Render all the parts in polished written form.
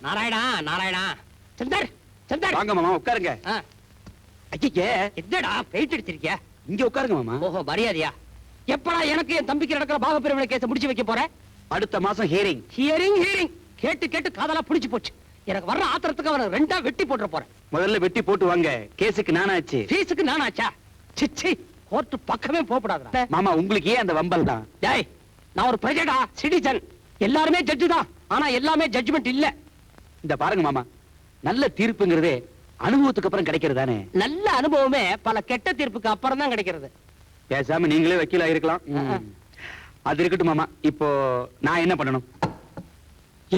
நாராயணா நாராயணா சந்தர் சந்தர் வாங்க மாமா உட்காருங்க. ஐயே என்னடா பெயிண்ட் அடிச்சிருக்கியா? இங்க உட்காருங்க மாமா. ஓஹோ மரியாதையா? எப்படா எனக்கு என் தம்பிக்கு நடக்கிற பாகப்பிரிவினை கேஸ முடிச்சு வைக்க போற? அடுத்த மாசம் ஹியரிங். ஹியரிங் ஹியரிங் கேட்டு கேட்டு காதலா புடிச்சு போச்சு. எனக்கு வர்ற ஆத்திரத்துக்கு அவனை ரெண்டா வெட்டி போட்டுற போறேன். முதல்ல வெட்டி போட்டு வாங்க. கேஸுக்கு நானாச்சு. ஃபீஸுக்கு நானாச்சா? சிச்சி கோர்ட் பக்கமே போகப்படாதா. மாமா உங்களுக்கு ஏன் அந்த வம்பல் தான்? டேய் நான் ஒரு பிரஜடா சிட்டிசன். எல்லாருமே ஜட்ஜு தான். ஆனா எல்லாமே ஜட்ஜ்மெண்ட் இல்ல. இந்த பாருங்க மாமா, நல்ல தீர்ப்புங்கிறதே அனுபவத்துக்கு அப்புறம் கிடைக்கிறது தானே. நல்ல அனுபவமே பல கெட்ட தீர்ப்புக்கு அப்புறம் தான் கிடைக்கிறது. பேசாம நீங்களே வக்கீலா இருக்கலாம். அது இருக்கட்டும் மாமா, இப்போ நான் என்ன பண்ணணும்?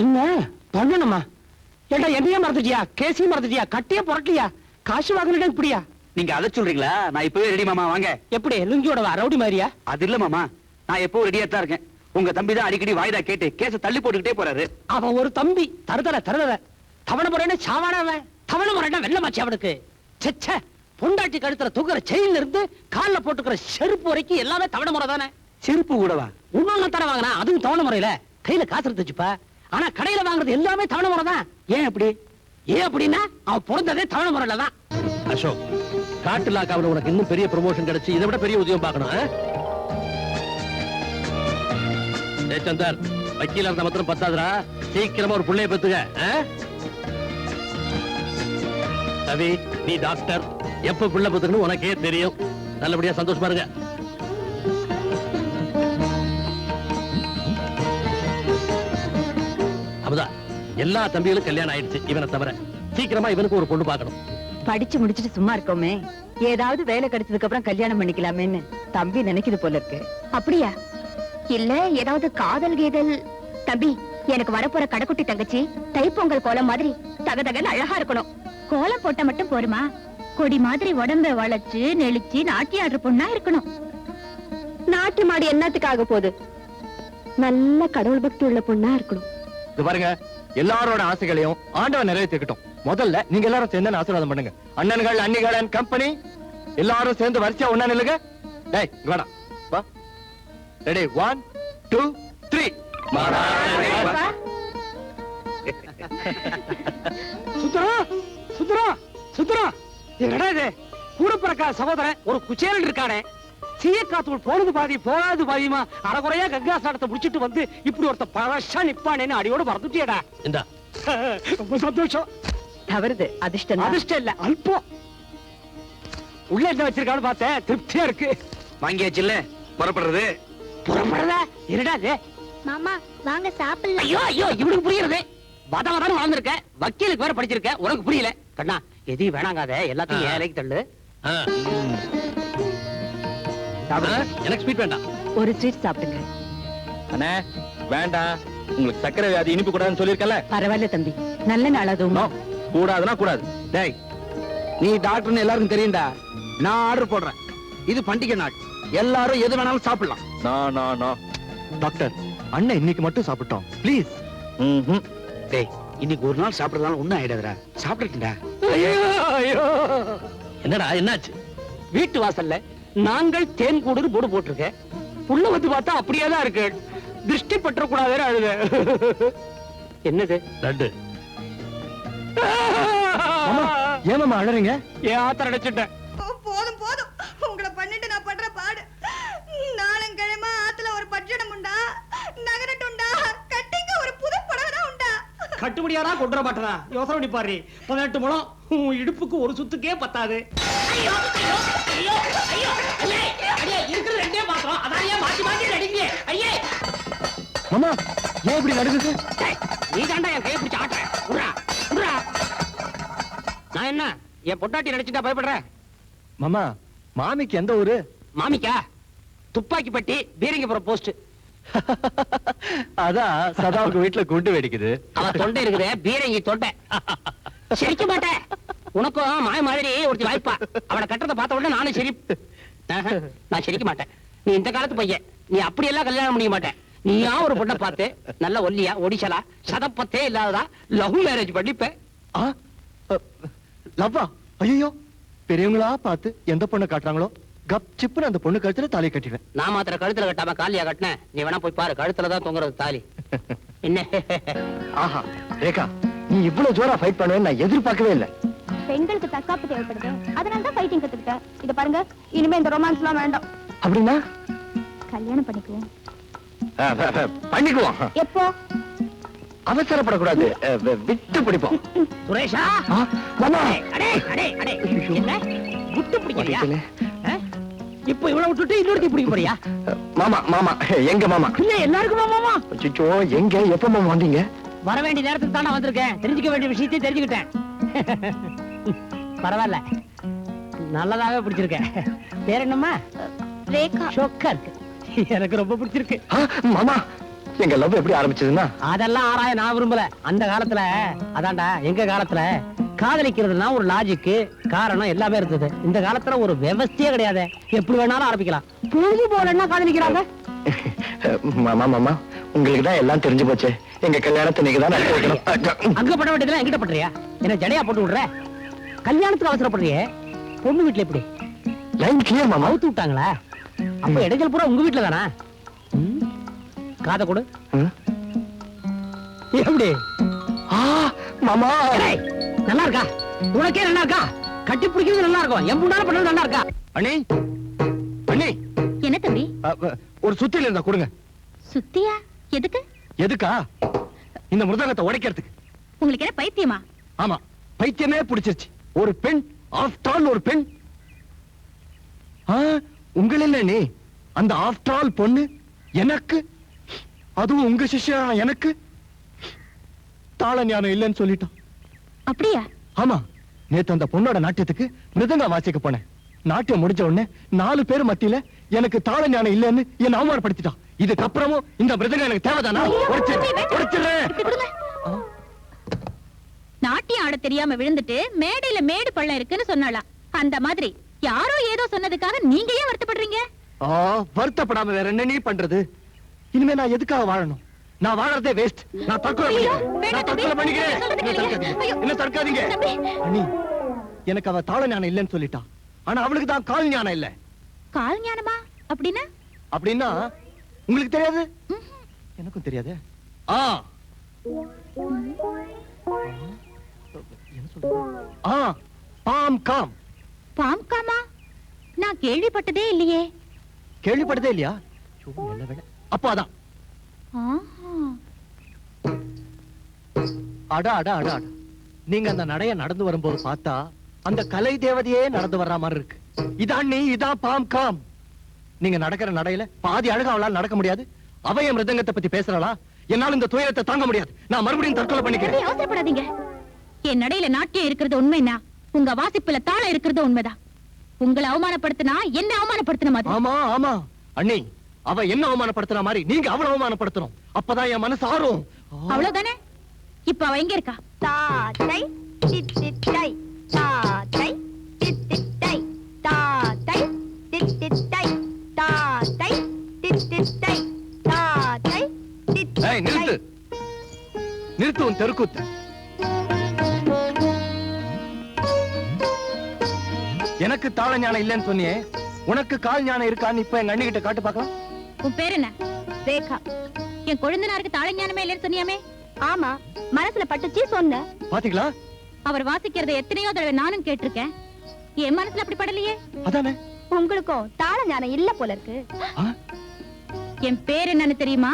என்ன பண்ணணுமா? ஏண்டா என்னையே மறந்துட்டியா? கேஸையும் மறந்துட்டியா? கட்டியே புரட்டியா? காசு வாங்கினா இப்படியா? நீங்க அதை சொல்றீங்களா? நான் இப்பவே ரெடி மாமா. வாங்க. எப்படி லுங்கியோட ரவுடி மாதிரியா? அது இல்ல மாமா, நான் எப்பவும் ரெடியா தான் இருக்கேன். உங்க தம்பி தான் அடிக்கடி வாய்தா கேட்டு கேஸ தள்ளி போட்டுக்கிட்டே போறாரு. அவன் ஒரு தம்பி தருதல தவணை முறைன்னு சாவானவன். தவணை முறைன்னா வெள்ளமாச்சு அவனுக்கு. செச்ச பொண்டாட்டி கழுத்துல தூக்குற செயின்ல இருந்து கால்ல போட்டுக்கிற செருப்பு வரைக்கும் எல்லாமே தவணை முறை தானே. செருப்பு கூடவா? இன்னொன்னு தர வாங்கினா அதுவும் தவணை முறையில. கையில காசு எடுத்து வச்சுப்பா. ஆனா கடையில வாங்குறது எல்லாமே தவணை முறை தான். ஏன் அப்படி? ஏன் அப்படின்னா அவன் பிறந்ததே தவணை முறையில தான். அசோக், காட்டுலா காவல உனக்கு இன்னும் பெரிய ப்ரமோஷன் கிடைச்சு இதை விட பெரிய உதவியும் பார்க்கணும். சந்தர், வக்கீல இருந்த மாத்திரம் பத்தாதுரா, சீக்கிரமா ஒரு பிள்ளைய பெத்துக்க. ரவி, நீ டாக்டர், எப்ப பிள்ளை பெத்துக்கணும் உனக்கே தெரியும். நல்லபடியா சந்தோஷமா இருங்க. அமுதா, எல்லா தம்பிகளும் கல்யாணம் ஆயிடுச்சு இவனை தவிர. சீக்கிரமா இவனுக்கு ஒரு பொண்ணு பார்க்கணும். படிச்சு முடிச்சிட்டு சும்மா இருக்கோமே, ஏதாவது வேலை கிடைச்சதுக்கு அப்புறம் கல்யாணம் பண்ணிக்கலாமேன்னு தம்பி நினைக்குது போல இருக்கு. அப்படியா? இல்ல ஏதாவது காதல் கீதல்? தம்பி, எனக்கு வரப்போற கடைக்குட்டி தங்கச்சி தைப்பொங்கல் கோலம் மாதிரி தகதகன்னு அழகா இருக்கணும். கோலம் போட்ட மட்டும் போருமா? கொடி மாதிரி உடம்ப வளைச்சு நெளிச்சு நாட்டியம் ஆடுற பொண்ணா இருக்கணும். நாட்டு மாடு என்னத்துக்காக போகுது? நல்ல கடவுள் பக்தி உள்ள பொண்ணா இருக்கணும். இது பாருங்க, எல்லாரோட ஆசைகளையும் ஆண்டவன் நிறைவேற்றிக்கட்டும். முதல்ல நீங்க எல்லாரும் சேர்ந்து ஆசீர்வாதம் பண்ணுங்க. அண்ணன்கள் அண்ணிகள் அண்ட் கம்பெனி எல்லாரும் சேர்ந்து வரிசையா ஒண்ணா நில்லுங்க. டேய் வாடா வா. ரெடி 1 2 3. சுந்தரா சுந்தரா சுந்தரா, என்னடா இது? கூட பிறக்கா சகோதரன் ஒரு குச்சேரன் இருக்கானே, சீயக்காத்தூள் போனது பாதி போகாது பாதியுமா அரைகுறையா கங்கா சாடத்தை முடிச்சிட்டு வந்து இப்படி ஒருத்த பழசா நிப்பானேன்னு அடியோட மறந்துட்டியடா. இந்தா, ரொம்ப சந்தோஷம். தவறுது, அதிர்ஷ்டம். அதிர்ஷ்டம் இல்ல, அல்பம். உள்ள என்ன வச்சிருக்கான்னு பார்த்தேன், திருப்தியா இருக்கு. வாங்கியாச்சு இல்ல? புறப்படுறது. புறப்படுறதா? இருடா இது. மாமா வாங்க சாப்பிடலாம். ஐயோ ஐயோ, இவனுக்கு புரியுறது. வதவதான் வளர்ந்துருக்க, வக்கீலுக்கு வேற படிச்சிருக்க, உனக்கு புரியல. கண்ணா எதையும் வேணாங்காத, எல்லாத்தையும் ஏழைக்கு தள்ளு. எனக்கு ஸ்வீட் வேண்டாம். ஒரு ஸ்வீட் சாப்பிடுங்க. அண்ணே வேண்டாம், உங்களுக்கு சக்கரை வியாதி இனிப்பு கூடாதுன்னு சொல்லிருக்கல. பரவாயில்ல தம்பி, நல்ல நாள் அதுவும். கூடாதுன்னா கூடாது. டேய், நீ டாக்டர்னு எல்லாருக்கும் தெரியும்டா. நான் ஆர்டர் போடுறேன். இது பண்டிகை நாள், எல்லாரும் எது வேணாலும் சாப்பிடலாம். டாக்டர், அண்ணன் இன்னைக்கு மட்டும் சாப்பிட்டோம் ப்ளீஸ். டேய், இன்னைக்கு ஒரு நாள் சாப்பிடறதால ஒண்ணும் ஆயிடாதடா. சாப்பிட்டுடா. என்னடா என்னாச்சு? வீட்டு வாசல்ல நாங்கள் தேன் கூடு போடு போட்டிருக்க, புள்ள வந்து பார்த்தா அப்படியே தான் இருக்கு. திருஷ்டி பற்ற கூடாது அழுத. என்னது? லட்டு. ஏமாமா அழறீங்க? ஏன் ஆத்தர் அடைச்சிட்டேன். போதும் போதும், உங்களை பண்ணிட்டு நான் படுற பாடு. நாளங்கிழமை ஆத்துல ஒரு பட்ஜெடம் உண்டா, நகரட்டுண்டா, கட்டிங்க ஒரு புது புடவை உண்டா. கட்டுப்படியாரா கொண்டுற மாட்டேனா? யோசனை பண்ணி பாரு. 18 முழம் உன் இடுப்புக்கு ஒரு சுத்துக்கே பத்தாது. மாமா ஏன் இப்படி நடுக்குது? நீ தாண்டா என் கையை பிடிச்ச ஆட்ட. நான் என்ன என் பொட்டாட்டி நடிச்சுட்டா பயப்படுற? மாமா, மாமிக்கு எந்த ஊரு? மாமிக்கா? துப்பாக்கி பட்டி பீரங்கிபுரம் போஸ்ட். அதான் சதாவுக்கு வீட்டுல குண்டு வெடிக்குது. அவ தொண்டை இருக்குதே, பீரங்கி தொண்டை. சிரிக்க மாட்டேன். உனக்கும் மாய மாதிரி ஒருத்தி வாய்ப்பா. அவளை கட்டுறத பார்த்த உடனே நானும் சரி. நான் சிரிக்க மாட்டேன். நீ இந்த காலத்து பையன், நீ அப்படியெல்லாம் கல்யாணம் பண்ணிக்க மாட்டேன். நீயா ஒரு பொண்ணை பார்த்து நல்ல ஒல்லியா ஒடிச்சலா சதப்பத்தே இல்லாததா லவ் மேரேஜ் பண்ணிப்ப. லவ்வா? ஐயோ, பெரியவங்களா பார்த்து எந்த பொண்ணை காட்டுறாங்களோ கப் சிப்புன்னு அந்த பொண்ணு கழுத்துல தாலி கட்டிடுவேன். நான் மாத்திர கழுத்துல கட்டாம காலியா கட்டினேன். நீ வேணா போய் பாரு, கழுத்துல தான் தொங்குறது தாலி. என்ன? ஆஹா ரேகா, நீ இவ்வளவு ஜோரா ஃபைட் பண்ணுவேன்னு நான் எதிர்பார்க்கவே இல்லை. பெண்களுக்கு தற்காப்பு தேவைப்படுது, அதனால தான் ஃபைட்டிங் கத்துக்கிட்டேன். இத பாருங்க, இனிமே இந்த ரொமான்ஸ்லாம் வேண்டாம். அப்படின்னா கல்யாணம் பண்ணிக்குவோம். பண்ணிக்குவோம். எப்போ? அவசரப்படக்கூடாது, விட்டு பிடிப்போம். சுரேஷா, மாமா அடே அடே அடே, என்ன விட்டு பிடிக்கலையா? வலிக்குதுல. இப்போ இவ்வளவு விட்டுட்டு இன்னொருத்தி பிடிக்க போறியா? மாமா மாமா எங்க மாமா? இல்ல எல்லாருக்குமா மாமா? அச்சோ, எங்க எப்ப மாமா வந்தீங்க? வர வேண்டிய நேரத்துக்கு தான் நான் வந்திருக்கேன். தெரிஞ்சுக்க வேண்டிய விஷயத்தையும் தெரிஞ்சுக்கிட்டேன். பரவாயில்ல, நல்லதாவே பிடிச்சிருக்கேன். பேர் என்னம்மா? ரேகா. ஷோக்கா இருக்கு, எனக்கு ரொம்ப பிடிச்சிருக்கு. மாமா, எங்க லவ் எப்படி ஆரம்பிச்சதுன்னா? அதெல்லாம் ஆராய நான் விரும்பல. அந்த காலத்துல, அதான்டா எங்க காலத்துல காதலிக்கிறதுனா ஒரு லாஜிக்கு காரணம் எல்லாமே இருந்தது. இந்த காலத்துல ஒரு விவஸ்தையே கிடையாது, எப்படி வேணாலும் ஆரம்பிக்கலாம். பொழுது போலன்னா காதலிக்கிறாங்க. மாமா மாமா, உங்களுக்கு தான் எல்லாம் தெரிஞ்சு போச்சு. எங்க கல்யாணத்தை நீங்க தான் நடத்தி வைக்கணும். அங்க பண்ண வேண்டியதுலாம் எங்கிட்ட பண்றியா? என்ன ஜடையா போட்டு விடுற? கல்யாணத்துக்கு அவசரப்படுறியே, பொண்ணு வீட்டுல எப்படி? லைன் கிளியர் மாமா. அவுத்து விட்டாங்களா? அப்ப இடைஞ்சல் பூரா உங்க வீட்டுல தானா? காதை கொடு. எப்படி மாமா ஏய், நல்லா இருக்கா? உனக்கே நல்லா இருக்கா? கட்டி பிடிக்கிறது நல்லா இருக்கும், என் முன்னால பண்ணது நல்லா இருக்கா? அண்ணி அண்ணி, என்ன தம்பி? ஒரு சுத்தில இருந்தா கொடுங்க. சுத்தியா? எதுக்கு? எதுக்கா? இந்த மிருதங்கத்தை உடைக்கிறதுக்கு. உங்களுக்கு என்ன பைத்தியமா? ஆமா, பைத்தியமே பிடிச்சிருச்சு. ஒரு பெண், ஆஃப்டர் ஆல் ஒரு பெண். உங்கள இல்ல நீ, அந்த ஆஃப்டர் ஆல் பொண்ணு எனக்கு, அதுவும் உங்க சிஷ்யா எனக்கு தாள ஞானம் இல்லைன்னு சொல்லிட்டான். அப்படியா? ஆமா, நேத்து அந்த பொண்ணோட நாட்டியத்துக்கு மிருதங்கம் வாசிக்க போனேன். நாட்டியம் முடிஞ்ச உடனே 4 பேர் மத்தியில எனக்கு தாள ஞானம் இல்லைன்னு என்ன அவமானப்படுத்திட்டான். இதுக்கப்புறமும் இந்த மிருதங்கம் எனக்கு தேவைதானா? உடைச்சிடுறேன். இப்படி கொடுங்க. நாட்டியம் ஆட தெரியாம விழுந்துட்டு மேடையில மேடு பள்ளம் இருக்குன்னு சொன்னாலாம். அந்த மாதிரி யாரோ ஏதோ சொன்னதுக்காக நீங்க ஏன் வருத்தப்படுறீங்க? வருத்தப்படாம வேற என்ன நீ பண்றது? இனிமே நான் எதுக்காக வாழணும்? நான் வாழறதே வேஸ்ட். நான் தற்கொலை பண்ணிக்கிறேன். என்ன தற்காதீங்க அண்ணி. எனக்கு அவ தாள ஞானம் இல்லைன்னு சொல்லிட்டா. ஆனா அவளுக்கு தான் கால் ஞானம் இல்ல. கால் ஞானமா? அப்படின்னா? அப்படின்னா உங்களுக்கு தெரியாது, எனக்கும் தெரியாது. என்ன சொல்றது? பாம் காம். பாம் காமா? நான் கேள்விப்பட்டதே இல்லையே. கேள்விப்பட்டதே இல்லையா? நல்ல வேளை. அப்போ அதான். அடா அடா அடா அடா, நீங்க அந்த நடைய நடந்து வரும்போது பார்த்தா அந்த கலை தேவதையே நடந்து வர்ற மாதிரி இருக்கு. இதான் நீ, இதான் பாம் காம். நீங்க நடக்கிற நடையில பாதி அழகா அவளால நடக்க முடியாது. அவ என் மிருதங்கத்தை பத்தி பேசுறா. என்னால இந்த துயரத்தை தாங்க முடியாது. நான் மறுபடியும் தற்கொலை பண்ணிக்கிறேன். அவசரப்படாதீங்க. என் நடையில நாட்டியம் இருக்கிறது உண்மைனா, உங்க வாசிப்புல தாளம் இருக்கிறது உண்மைதான். உங்களை அவமானப்படுத்தினா என்ன அவமானப்படுத்தின மாதிரி. ஆமா ஆமா அண்ணி, அவ என்ன அவமானப்படுத்துற மாதிரி நீங்க அவளை அவமானப்படுத்தணும். அப்பதான் என் மனசு ஆறும். அவ்வளவுதானே? இப்ப அவ எங்க இருக்கா? தாத்தை தித்தித்தை, தாத்தை தித்தித்தை, தாத்தை தித்தித்தை, தாத்தை தித்தித்தை, தாத்தை தித்தித்தை. நிறுத்து நிறுத்து உன் தெருக்கூத்து. எனக்கு தாள ஞானம் இல்லைன்னு சொன்னியே, உனக்கு கால் ஞானம் இருக்கான்னு இப்ப எங்க அண்ணி கிட்ட காட்டு பார்க்கலாம். உன் பேர் என்ன? ரேகா. என் கொழுந்தனாருக்கு தாள ஞானமே இல்லைன்னு சொன்னியாமே? ஆமா, மனசுல பட்டுச்சு சொன்ன. பாத்தீங்களா? அவர் வாசிக்கிறத எத்தனையோ தடவை நானும் கேட்டிருக்கேன். என் மனசுல அப்படி படலையே. அதானே. உங்களுக்கும் தாள ஞானம் இல்ல போல இருக்கு. என் பேர் என்னன்னு தெரியுமா?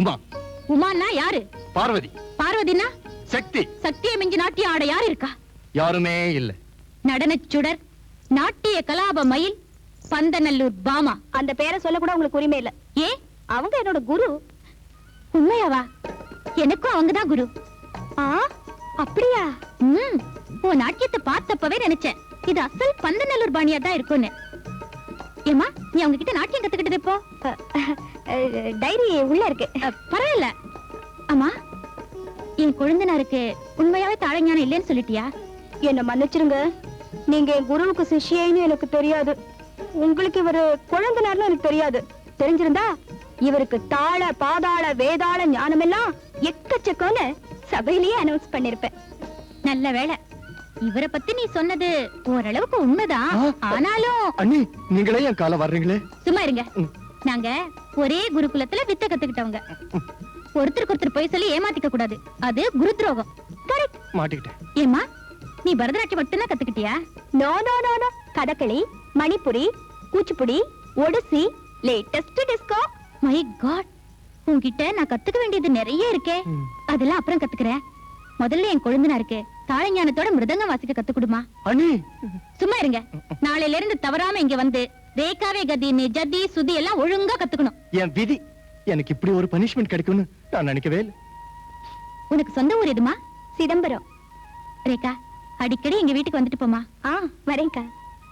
உமா. உமான்னா யாரு? பார்வதி. பார்வதினா? சக்தி. சக்தியை மிஞ்சி நாட்டியம் ஆட யாரு இருக்கா? யாருமே இல்ல. நடனச் சுடர், நாட்டிய கலாப மயில், பந்தநல்லூர் பாமா. அந்த பேரை சொல்ல கூட உங்களுக்கு உரிமை இல்ல. ஏ, அவங்க என்னோட குரு. உண்மையாவா? எனக்கும் அவங்கதான் குரு. அப்படியா? உன் நாட்டியத்தை பார்த்தப்பவே நினைச்சேன் இது அசல் பந்தநல்லூர் பாணியா தான் இருக்கும்னு. ஏமா, நீ அவங்க கிட்ட நாட்டியம் கத்துக்கிட்டது இப்போ? டைரி உள்ள இருக்கு. பரவாயில்ல. ஆமா, என் கொழுந்தனாருக்கு உண்மையாவே தாளஞானம் இல்லைன்னு சொல்லிட்டியா? என்ன மன்னிச்சிருங்க, நீங்க என் குருவுக்கு சிஷ்யன்னு எனக்கு தெரியாது. உங்களுக்கு இவரு கொழுந்தனார்னு எனக்கு தெரியாது. தெரிஞ்சிருந்தா இவருக்கு தாள பாதாள வேதாள ஞானம் எல்லாம் எக்கச்சக்கம்னு சபையிலேயே அனௌன்ஸ் பண்ணிருப்பேன். நல்ல வேளை, இவரை பத்தி நீ சொன்னது ஓரளவுக்கு உண்மைதான். ஆனாலும் அண்ணி, நீங்களே என் கால வர்றீங்களே. சும்மா இருங்க. நாங்க ஒரே குருகுலத்துல வித்த கத்துக்கிட்டவங்க. ஒருத்தருக்கு ஒருத்தர் போய் சொல்லி ஏமாத்திக்க கூடாது, அது குரு துரோகம். கரெக்ட். மாட்டிக்கிட்டேன். ஏமா நீ பரதநாட்டியம் மட்டும்தான் கத்துக்கிட்டியா? No no no no, Kathakali, Manipuri, Kuchipudi, Odissi, latest disco. My god, உன்கிட்ட நான் கத்துக்க வேண்டியது நிறைய இருக்கே. அதெல்லாம் அப்புறம் கத்துக்கிறேன். முதல்ல என் கொழுந்தனாருக்கு தாளஞானத்தோட மிருதங்கம் வாசிக்க கத்துக்குடுமா. அண்ணி சும்மா இருங்க. நாளையில இருந்து தவறாம இங்க வந்து ரேகாவே கதின்னு ஜதி சுதி எல்லாம் ஒழுங்கா கத்துக்கணும். என் விதி, எனக்கு இப்படி ஒரு பனிஷ்மெண்ட் கிடைக்கும்னு நான் நினைக்கவே இல்லை. உனக்கு சொந்த ஊர் எதுமா? சிதம்பரம். ரேகா, அடிக்கடி எங்க வீட்டுக்கு வந்துட்டு போமா. வரேன்க்கா.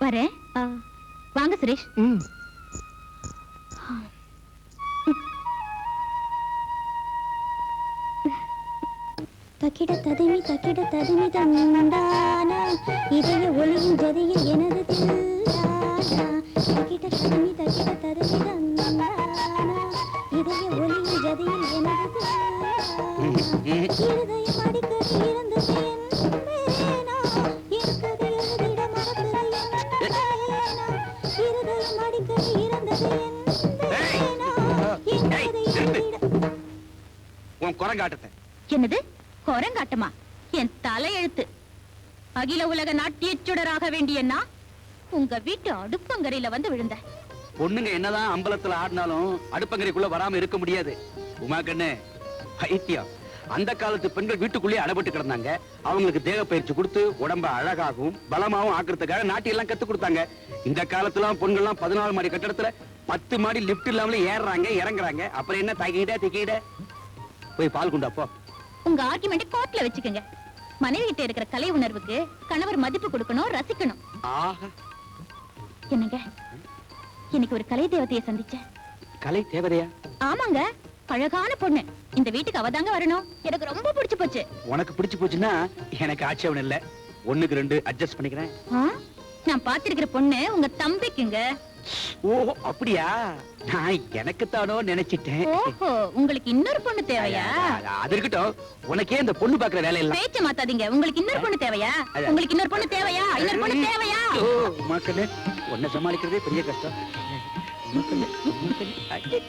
வரேன். வாங்க சுரேஷ். ம். தக்கிட ததுமி தந்தானா இதய ஒளியின் ஜதியில் எனது தில்லானா. தக்கிட ததுமி தந்தானா இதய ஒளியின் ஜதியில் எனது தில்லானா. இருதயம் அடிக்கடி இருந்தது என்பேனா, இருக்கது எழுதிட மறப்பது என்பேனா. இருதயம் அடிக்கடி இருந்தது என்பேனா, இருக்கது எழுதிட. உன் குரங்காட்டத்தை என்னது குரங்காட்டமா? என் தலையெழுத்து. அகில உலக நாட்டிய சுடராக வேண்டியன்னா உங்க வீட்டு அடுப்பங்கரையில வந்து விழுந்த. பொண்ணுங்க என்னதான் அம்பலத்துல ஆடினாலும் அடுப்பங்கரைக்குள்ள வராம இருக்க முடியாது. உமா கண்ணு பைத்தியம். அந்த காலத்து பெண்கள் வீட்டுக்குள்ளேயே அடப்பட்டு கிடந்தாங்க. அவங்களுக்கு தேக பயிற்சி கொடுத்து உடம்ப அழகாகவும் பலமாவும் ஆக்குறதுக்காக நாட்டியம் எல்லாம் கத்து கொடுத்தாங்க. இந்த காலத்துல பொண்கள்லாம் 14 மாடி கட்டடத்துல 10 மாடி லிப்ட் இல்லாமலே ஏறுறாங்க இறங்குறாங்க. அப்புறம் என்ன தகிட போய் பால் குண்டாப்போ. உங்க ஆர்குமெண்ட் கோர்ட்ல வச்சுக்கோங்க. மனைவி கிட்ட இருக்கிற கலை உணர்வுக்கு கணவர் மதிப்பு கொடுக்கணும், ரசிக்கணும். ஆஹா, என்னங்க, இன்னைக்கு ஒரு கலை தேவதையை சந்திச்சேன். கலை தேவதையா? ஆமாங்க, அழகான பொண்ணு. இந்த வீட்டுக்கு அவதாங்க வரணும். எனக்கு ரொம்ப பிடிச்சு போச்சு. உனக்கு பிடிச்சு போச்சுன்னா எனக்கு ஆட்சேபம் இல்ல. 1க்கு 2 அட்ஜஸ்ட் பண்ணிக்கிறேன். நான் பாத்திருக்கிற பொண்ணு உங்க தம்பிக்குங்க. ஓ அப்படியா? நான் எனக்கு தானோ நினைச்சிட்டேன். ஓஹோ, உங்களுக்கு இன்னொரு பொண்ணு தேவையா? அது இருக்கட்டும். உனக்கே இந்த பொண்ணு பாக்குற வேலை இல்ல. பேச்ச மாத்தாதீங்க. உங்களுக்கு இன்னொரு பொண்ணு தேவையா? உங்களுக்கு இன்னொரு பொண்ணு தேவையா? இன்னொரு பொண்ணு தேவையா? மக்களே, உன்னை சமாளிக்கிறதே பெரிய கஷ்டம். மக்களே, மக்களே.